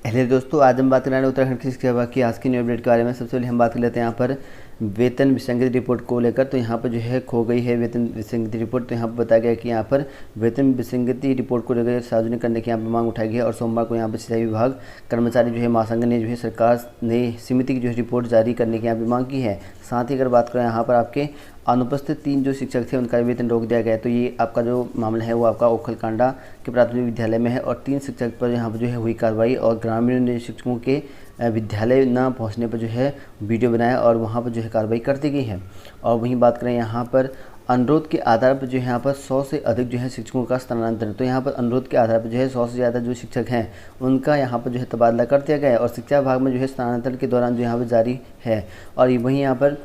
Hello दोस्तों, आज हम बात कर रहे हैं उत्तराखंड की शिक्षा विभाग की आज की न्यू अपडेट के बारे में। सबसे पहले हम बात कर लेते हैं यहाँ पर वेतन विसंगति रिपोर्ट को लेकर। तो यहाँ पर जो है खो गई है वेतन विसंगति रिपोर्ट। तो यहाँ पर बताया गया है कि यहाँ पर वेतन विसंगति रिपोर्ट को लेकर सार्वजनिक करने की यहाँ पर मांग उठाई गई है और सोमवार को यहाँ पर सिंचाई विभाग कर्मचारी जो है महासंघ ने जो है सरकार ने समिति की जो है रिपोर्ट जारी करने की यहाँ पर मांग की है। साथ ही अगर बात करें यहाँ पर आपके अनुपस्थित 3 जो शिक्षक थे उनका वेतन रोक दिया गया है। तो ये आपका जो मामला है वो आपका ओखलकांडा के प्राथमिक विद्यालय में है और 3 शिक्षक पर यहाँ पर जो है हुई कार्रवाई और ग्रामीण शिक्षकों के विद्यालय न पहुँचने पर जो है वीडियो बनाया और वहाँ पर जो है कार्रवाई कर दी गई है। और वहीं बात करें यहाँ पर अनुरोध के आधार पर जो है यहाँ पर 100 से अधिक जो है शिक्षकों का स्थानांतरण। तो यहाँ पर अनुरोध के आधार पर जो है 100 से ज़्यादा जो शिक्षक हैं उनका यहाँ पर जो है तबादला कर दिया गया है और शिक्षा विभाग में जो है स्थानांतरण के दौरान जो यहाँ पर जारी है। और वहीं यहाँ पर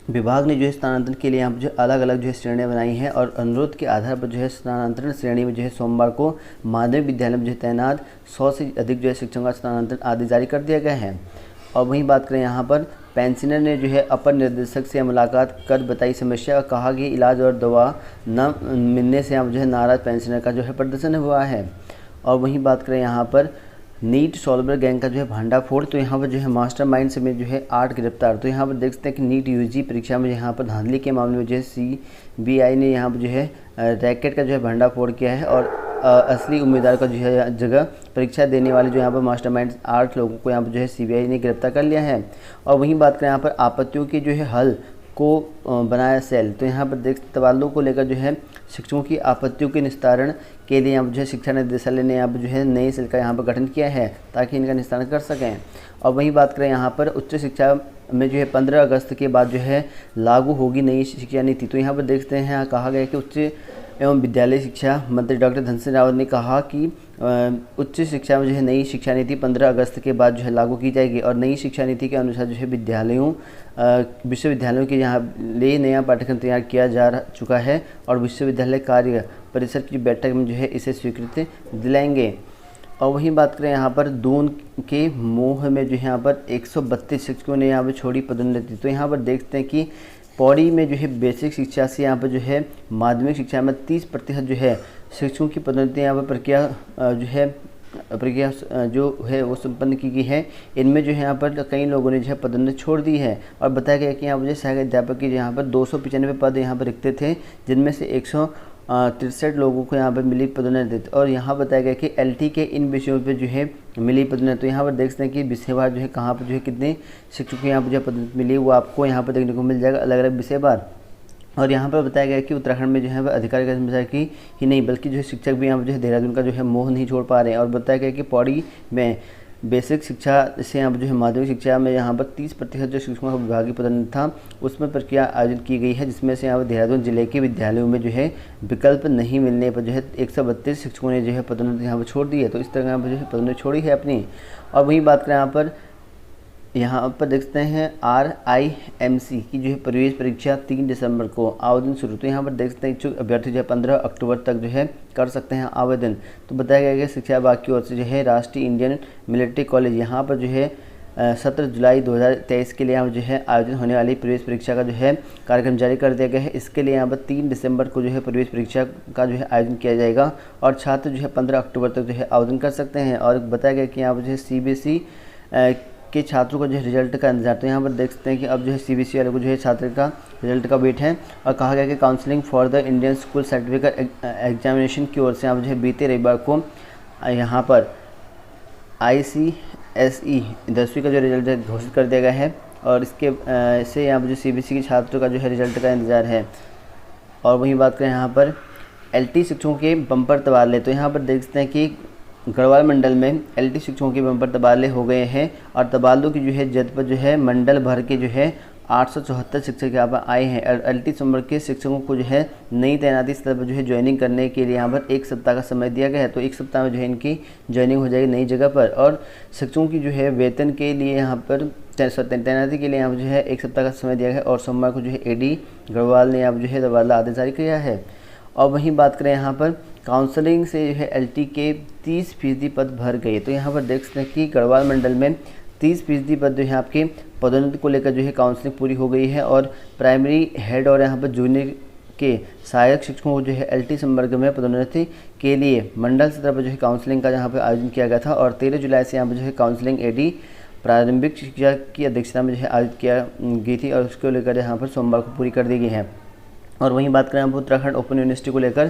विभाग ने जो है स्थानांतरण के लिए यहाँ पर जो अलग अलग जो है श्रेणियाँ बनाई हैं और अनुरोध के आधार पर जो है स्थानांतरण श्रेणी में जो है सोमवार को माध्यमिक विद्यालय में जो है तैनात 100 से अधिक जो है शिक्षकों का स्थानांतरण आदि जारी कर दिया गया है। और वहीं बात करें यहाँ पर पेंशनर ने जो है अपर निर्देशक से मुलाकात कर बताई समस्या और कहा कि इलाज और दवा न मिलने से यहाँ जो है नाराज पेंशनर का जो है प्रदर्शन हुआ है। और वहीं बात करें यहाँ पर नीट सॉल्वर गैंग का जो है भांडाफोड़। तो यहाँ पर जो है मास्टरमाइंड समेत जो है 8 गिरफ्तार। तो यहाँ पर देख सकते हैं कि नीट यूजी परीक्षा में यहाँ पर धांधली के मामले में जो है सीबीआई ने यहाँ पर जो है रैकेट का जो है भांडाफोड़ किया है और असली उम्मीदवार का जो है जगह परीक्षा देने वाले जो यहाँ पर मास्टरमाइंड 8 लोगों को यहाँ पर जो है सीबीआई ने गिरफ्तार कर लिया है। और वहीं बात करें यहाँ पर आपत्तियों के जो है हल को बनाया सेल। तो यहाँ पर देख तबादलों को लेकर जो है शिक्षकों की आपत्तियों के निस्तारण के लिए यहाँ पर जो है शिक्षा निदेशालय ने यहाँ पर जो है नए सेल का यहाँ पर गठन किया है ताकि इनका निस्तारण कर सकें। और वहीं बात करें यहाँ पर उच्च शिक्षा में जो है 15 अगस्त के बाद जो है लागू होगी नई शिक्षा नीति। तो यहाँ पर देखते हैं यहाँ कहा गया है कि उच्च एवं विद्यालय शिक्षा मंत्री डॉक्टर धन सिंह रावत ने कहा कि उच्च शिक्षा में जो है नई शिक्षा नीति 15 अगस्त के बाद जो है लागू की जाएगी और नई शिक्षा नीति के अनुसार जो है विश्वविद्यालयों के यहाँ लिए नया पाठ्यक्रम तैयार किया जा चुका है और विश्वविद्यालय कार्य परिषद की बैठक में जो है इसे स्वीकृति दिलाएंगे। और वहीं बात करें यहाँ पर दून के मोह में जो है यहाँ पर 132 शिक्षकों ने यहाँ पर छोड़ी पदोन्नति। तो यहाँ पर देखते हैं कि पौड़ी में जो है बेसिक शिक्षा से यहाँ पर जो है माध्यमिक शिक्षा में 30% जो है शिक्षकों की पदोन्नति यहाँ पर प्रक्रिया जो है वो संपन्न की गई है। इनमें जो है यहाँ पर कई लोगों ने जो है पदोन्नति छोड़ दी है और बताया गया कि यहाँ पर जो सहायक अध्यापक की यहाँ पर 295 पद यहाँ पर रिक्त थे जिनमें से 163 लोगों को यहाँ पर मिली पदोन्नति। और यहाँ बताया गया कि एलटी के इन विषयों पे जो है मिली पदोन्नति। तो यहाँ पर देख सकते हैं कि विषयवार जो है कहाँ पर जो है कितने शिक्षकों को यहाँ पर जो पदोन्नति मिली वो आपको यहाँ पर देखने को मिल जाएगा अलग अलग विषयवार। और यहाँ पर बताया गया कि उत्तराखंड में जो है अधिकारी कर्मचारी की ही नहीं बल्कि जो है शिक्षक भी यहाँ पर जो है देहरादून का जो है मोह नहीं छोड़ पा रहे हैं। और बताया गया कि पौड़ी में बेसिक शिक्षा से यहाँ पर जो है माध्यमिक शिक्षा में यहाँ पर 30% जो शिक्षकों का विभागीय पदोन्नति था उसमें प्रक्रिया आयोजित की गई है जिसमें से यहाँ पर देहरादून जिले के विद्यालयों में जो है विकल्प नहीं मिलने पर जो है 132 शिक्षकों ने जो है पदोन्नति यहाँ पर छोड़ दी है। तो इस तरह यहाँ पर जो है पदोन्नति छोड़ी है अपनी। और वहीं बात करें यहाँ पर देखते हैं RIMC की जो है प्रवेश परीक्षा 3 दिसंबर को आवेदन शुरू। तो यहाँ पर देख सकते हैं इच्छुक अभ्यर्थी जो है 15 अक्टूबर तक जो है कर सकते हैं आवेदन। तो बताया गया कि शिक्षा विभाग की ओर से जो है राष्ट्रीय इंडियन मिलिट्री कॉलेज यहाँ पर जो है 17 जुलाई 2023 के लिए यहाँ जो है आयोजन होने वाली प्रवेश परीक्षा का जो है कार्यक्रम जारी कर दिया गया है। इसके लिए यहाँ पर 3 दिसंबर को जो है प्रवेश परीक्षा का जो है आयोजन किया जाएगा और छात्र जो है 15 अक्टूबर तक जो है आवेदन कर सकते हैं। और बताया गया कि यहाँ पर जो है CBSE के छात्रों को जो है रिजल्ट का इंतजार। तो यहाँ पर देख सकते हैं कि अब जो है CBSE वाले को जो है छात्र का रिजल्ट का वेट है। और कहा गया कि counselling for the Indian school certificate examination की ओर से यहाँ जो है बीते रविवार को यहाँ पर ICSE 10वीं का जो रिजल्ट घोषित कर दिया गया है और इसके से यहाँ पर जो CBSE के छात्रों का जो है रिजल्ट का इंतजार है। और वहीं बात करें यहाँ पर LT शिक्षकों के बम्पर तबादले। तो यहाँ पर देख सकते हैं कि गढ़वाल मंडल में LT शिक्षकों के बम्पर तबादले हो गए हैं और तबादलों की जो है जद पर जो है मंडल भर के जो है 874 शिक्षक यहाँ पर आए हैं और LT संवर्ग के शिक्षकों को जो है नई तैनाती स्तर पर जो है ज्वाइनिंग करने के लिए यहाँ पर 1 सप्ताह का समय दिया गया है। तो 1 सप्ताह में जो है इनकी ज्वाइनिंग हो जाएगी नई जगह पर। और शिक्षकों की जो है वेतन के लिए यहाँ पर तैनाती के लिए यहाँ पर जो है 1 सप्ताह का समय दिया गया है और सोमवार को जो है AD गढ़वाल ने यहाँ पर जो है तबादला आदेश जारी किया है। और वहीं बात करें यहाँ पर काउंसलिंग से जो है LT के 30% पद भर गए। तो यहाँ पर देख सकते हैं कि गढ़वाल मंडल में 30% पद जो है आपके पदोन्नति को लेकर जो है काउंसलिंग पूरी हो गई है और प्राइमरी हेड और यहाँ पर जूनियर के सहायक शिक्षकों को जो है LT संवर्ग में पदोन्नति के लिए मंडल स्तर पर जो है काउंसलिंग का यहाँ पर आयोजन किया गया था और 13 जुलाई से यहाँ पर जो है काउंसलिंग AD प्रारंभिक शिक्षा की अध्यक्षता में जो है आयोजित किया गई थी और उसको लेकर यहाँ पर सोमवार को पूरी कर दी गई है। और वहीं बात करें आप उत्तराखंड ओपन यूनिवर्सिटी को लेकर,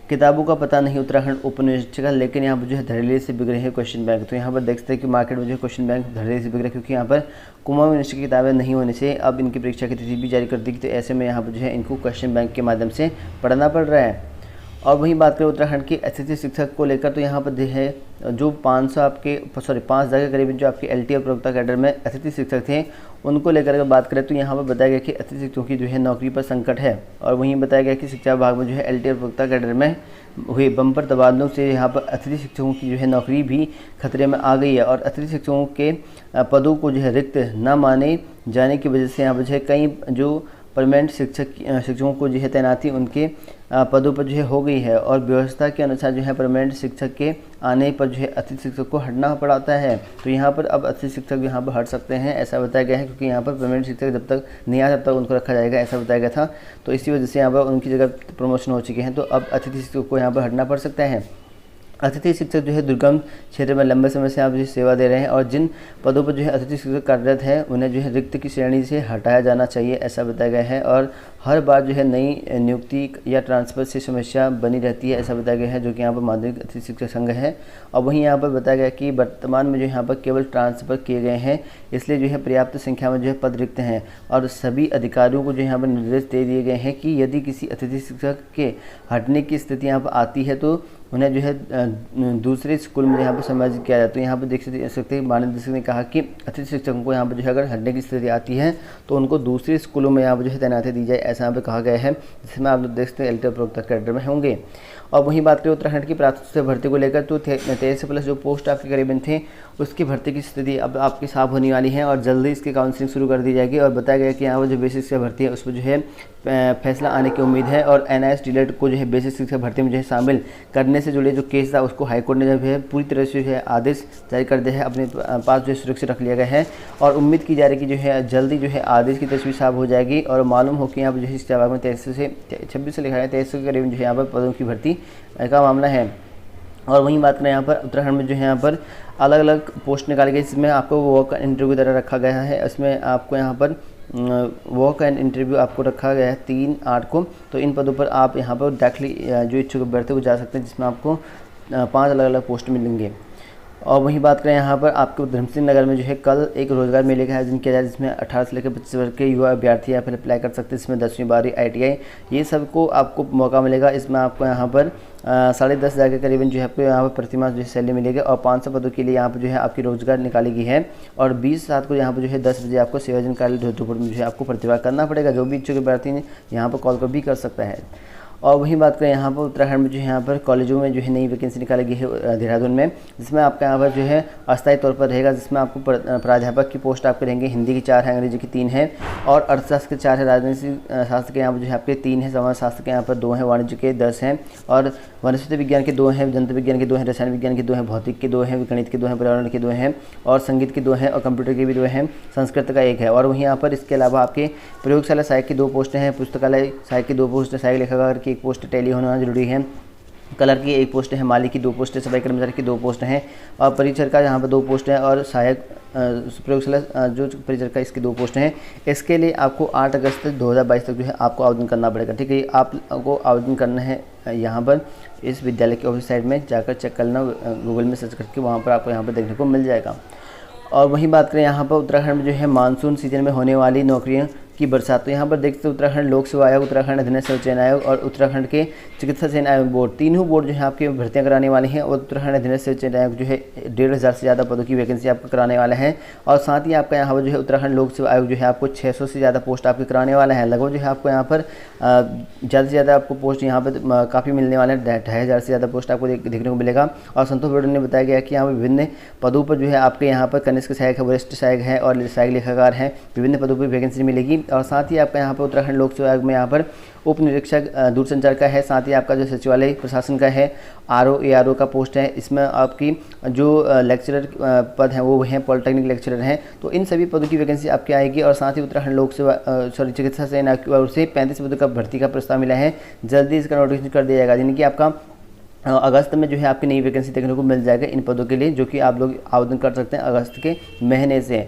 किताबों का पता नहीं उत्तराखंड ओपन यूनिवर्सिटी का, लेकिन यहाँ पर जो है धड़ल्ले से बिक रहे हैं क्वेश्चन बैंक। तो यहाँ पर देखते हैं कि मार्केट में जो है क्वेश्चन बैंक धड़ल्ले से बिक रहे हैं, क्योंकि यहाँ पर कुमाऊं यूनिवर्सिटी की किताबें नहीं होने से अब इनकी परीक्षा की तिथि भी जारी कर दी गई। तो ऐसे में यहाँ पर जो है इनको क्वेश्चन बैंक के माध्यम से पढ़ना पड़ रहा है। और वहीं बात करें उत्तराखंड के अतिथि शिक्षक को लेकर, तो यहाँ पर है जो 500 5 जगह करीब जो आपके LT और प्रवक्ता कैडर में अतिथि शिक्षक थे, उनको लेकर अगर बात करें तो यहाँ पर बताया गया कि अतिथि शिक्षकों की जो है नौकरी पर संकट है। और वहीं बताया गया कि शिक्षा विभाग में जो है LT और प्रवक्ता कैडर में हुए बम्पर तबादलों से यहाँ पर अतिथि शिक्षकों की जो है नौकरी भी खतरे में आ गई है। और अतिथि शिक्षकों के पदों को जो है रिक्त न माने जाने की वजह से यहाँ पर जो है कई जो परमानेंट शिक्षकों को जो है तैनाती उनके पदों पर जो है हो गई है। और व्यवस्था के अनुसार जो है परमानेंट शिक्षक के आने पर जो है अतिथि शिक्षक को हटना पड़ता है। तो यहाँ पर अब अतिथि शिक्षक यहाँ पर हट सकते हैं, ऐसा बताया गया है, क्योंकि यहाँ पर परमानेंट शिक्षक जब तक नहीं आया तब तक उनको रखा जाएगा, ऐसा बताया गया था। तो इसी वजह से यहाँ पर उनकी जगह प्रमोशन हो चुके हैं, तो अब अतिथि शिक्षक को यहाँ पर हटना पड़ सकता है। अतिथि शिक्षक जो है दुर्गम क्षेत्र में लंबे समय से आप जो सेवा दे रहे हैं और जिन पदों पर जो है अतिथि शिक्षक कार्यरत है उन्हें जो है रिक्त की श्रेणी से हटाया जाना चाहिए, ऐसा बताया गया है। और हर बार जो है नई नियुक्ति या ट्रांसफ़र से समस्या बनी रहती है, ऐसा बताया गया है, जो कि यहाँ पर माध्यमिक अतिथि शिक्षक संघ है। और वहीं यहाँ पर बताया गया कि वर्तमान में जो यहाँ पर केवल ट्रांसफ़र किए गए हैं, इसलिए जो है पर्याप्त संख्या में जो है पद रिक्त हैं। और सभी अधिकारियों को जो यहाँ पर निर्देश दे दिए गए हैं कि यदि किसी अतिथि शिक्षक के हटने की स्थिति यहाँ पर आती है तो उन्हें जो है दूसरे स्कूल में यहाँ पर समायोजित किया जाए। तो यहाँ पर देख सकते हैं महानिदेशक ने कहा कि अतिथि शिक्षकों को यहाँ पर जो है अगर हटने की स्थिति आती है तो उनको दूसरे स्कूलों में यहाँ पर जो है तैनाती दी जाए, ऐसा यहाँ पर कहा गया है, जिसमें आप लोग देख सकते हैं LT प्रवक्ता कैडर में होंगे। और वहीं बात करें उत्तराखंड की प्राथमिक भर्ती को लेकर, तो 23+ जो पोस्ट आपके करीबन थे उसकी भर्ती की स्थिति अब आपकी साफ होने वाली है और जल्दी इसकी काउंसलिंग शुरू कर दी जाएगी। और बताया गया कि यहाँ पर जो बेसिक शिक्षा भर्ती है उस पर जो है फैसला आने की उम्मीद है। और NIS डीलेट को जो है बेसिक शिक्षा भर्ती में जो है शामिल करने से जुड़े जो केस था उसको हाईकोर्ट ने जो है पूरी तरह से जो है आदेश जारी कर दिया है, अपने पास जो है सुरक्षित रख लिया गया है। और उम्मीद की जा रही है कि जो है जल्दी जो है आदेश की तस्वीर साफ हो जाएगी। और मालूम हो कि यहाँ पर जो है शिक्षा विभाग में 23 से 26 से लिखा है 2300 के करीब जो है यहाँ पर पदों की भर्ती का मामला है। और वहीं बात करें यहाँ पर उत्तराखंड में जो है यहाँ पर अलग अलग पोस्ट निकाली गई, जिसमें आपको वॉक इंटरव्यू द्वारा रखा गया है। इसमें आपको यहाँ पर वॉक एंड इंटरव्यू आपको रखा गया है 3/8 को। तो इन पदों पर आप यहाँ पर दाखिली जो इच्छुक अभ्यर्थी को जा सकते हैं, जिसमें आपको 5 अलग अलग पोस्ट मिलेंगे। और वहीं बात करें यहाँ पर आपको धर्मसिंह नगर में जो है कल एक रोजगार मेले का आयोजन किया जाए, जिसमें 18 से लेकर 25 वर्ष के युवा अभ्यर्थी यहाँ पर अप्लाई कर सकते हैं। इसमें 10वीं 12वीं ITI ये सबको आपको मौका मिलेगा। इसमें आपको यहाँ पर 10,500 के करीबन जो है आपको यहाँ पर प्रतिमाह जो है सैलरी मिलेगी। और 500 पदों के लिए यहाँ पर जो है आपकी रोजगार निकाली गई है। और 20/7 को यहाँ पर जो है 10 बजे आपको सेवाजन कार्यालय धोतरपुर में जो है आपको प्रतिभाग करना पड़ेगा। जो भी इच्छुक अभ्यर्थी ने यहाँ पर कॉल कर भी कर सकता है। और वहीं बात करें यहाँ पर उत्तराखंड में जो है यहाँ पर कॉलेजों में जो है नई वैकेंसी निकाली गई है देहरादून में, जिसमें आपका यहाँ पर जो है अस्थायी तौर पर रहेगा, जिसमें आपको प्राध्यापक की पोस्ट आपके रहेंगे। हिंदी की 4 है, अंग्रेजी की 3 है और अर्थशास्त्र के 4 है, राजनीति शास्त्र के यहाँ पर जो है आपके 3 है, समाज शास्त्र के यहाँ पर 2 हैं, वाणिज्य के 10 हैं और वनस्पति विज्ञान के 2 हैं, जंतु विज्ञान के 2 हैं, रसायन विज्ञान के 2 हैं, भौतिक के 2 हैं, गणित के 2 हैं, पर्यावरण के 2 हैं और संगीत के 2 हैं और कंप्यूटर के भी 2 हैं, संस्कृत का 1 है। और वहीं यहाँ पर इसके अलावा आपके प्रयोगशाला सहायक की 2 पोस्टें हैं, पुस्तकालय सहायक की 2 पोस्ट है, सहायक लेखाकार की 1 पोस्ट, टेली होना जरूरी है, कलर की 1 पोस्ट है, माली की 2 पोस्ट है, सफाई कर्मचारी की 2 पोस्ट हैं और परिचर का यहाँ पर 2 पोस्ट है और सहायक प्रयोगशाला जो परिचर का इसकी 2 पोस्ट हैं। इसके लिए आपको 8 अगस्त 2022 तक जो है आपको आवेदन करना पड़ेगा। ठीक है, आपको आवेदन करना है यहाँ पर इस विद्यालय की ऑफिस साइट में जाकर चेक करना, गूगल में सर्च करके वहाँ पर आपको यहाँ पर देखने को मिल जाएगा। और वहीं बात करें यहाँ पर उत्तराखंड में जो है मानसून सीजन में होने वाली नौकरियों की बरसात, तो यहाँ पर देखते उत्तराखंड लोक सेवा आयोग, उत्तराखंड अधीनस्थ सेवा चयन आयोग और उत्तराखंड के चिकित्सा चयन आयोग बोर्ड, तीनों बोर्ड जो है आपकी भर्तियाँ कराने वाले हैं। और उत्तराखंड अधीनस्थ सेवा चयन आयोग जो है 1,500 से ज़्यादा पदों की वैकेंसी आपको कराने वाला है। और साथ ही आपका यहाँ पर जो है उत्तराखंड लोक सेवा आयोग जो है आपको 600 से ज़्यादा पोस्ट आपके कराने वाला है। लगभग जो है आपको यहाँ पर ज़्यादा से ज़्यादा आपको पोस्ट यहाँ पर काफ़ी मिलने वाले हैं, 2,500 से ज़्यादा पोस्ट आपको देखने को मिलेगा। और संतोष बर्डन ने बताया गया कि यहाँ पर विभिन्न पदों पर जो है आपके यहाँ पर कनिष्ठ सहायक है, वरिष्ठ सहायक है और सहायक लेखाकार हैं, विभिन्न पदों पर वैकेंसी मिलेगी। और साथ ही आपका यहाँ पर उत्तराखंड लोक सेवा आयोग में यहाँ पर उप निरीक्षक दूरसंचार का है। साथ ही आपका जो सचिवालय प्रशासन का है, आरओ एआरओ का पोस्ट है। इसमें आपकी जो लेक्चरर पद हैं वो हैं, पॉलिटेक्निक लेक्चरर हैं। तो इन सभी पदों की वैकेंसी आपकी आएगी। और साथ ही उत्तराखंड लोक सेवा चिकित्सा सेना की ओर से 35 पदों का भर्ती का प्रस्ताव मिला है। जल्दी इसका नोटिफिकेशन कर दिया जाएगा, यानी कि आपका अगस्त में जो है आपकी नई वैकेंसी देखने को मिल जाएगा इन पदों के लिए, जो कि आप लोग आवेदन कर सकते हैं अगस्त के महीने से।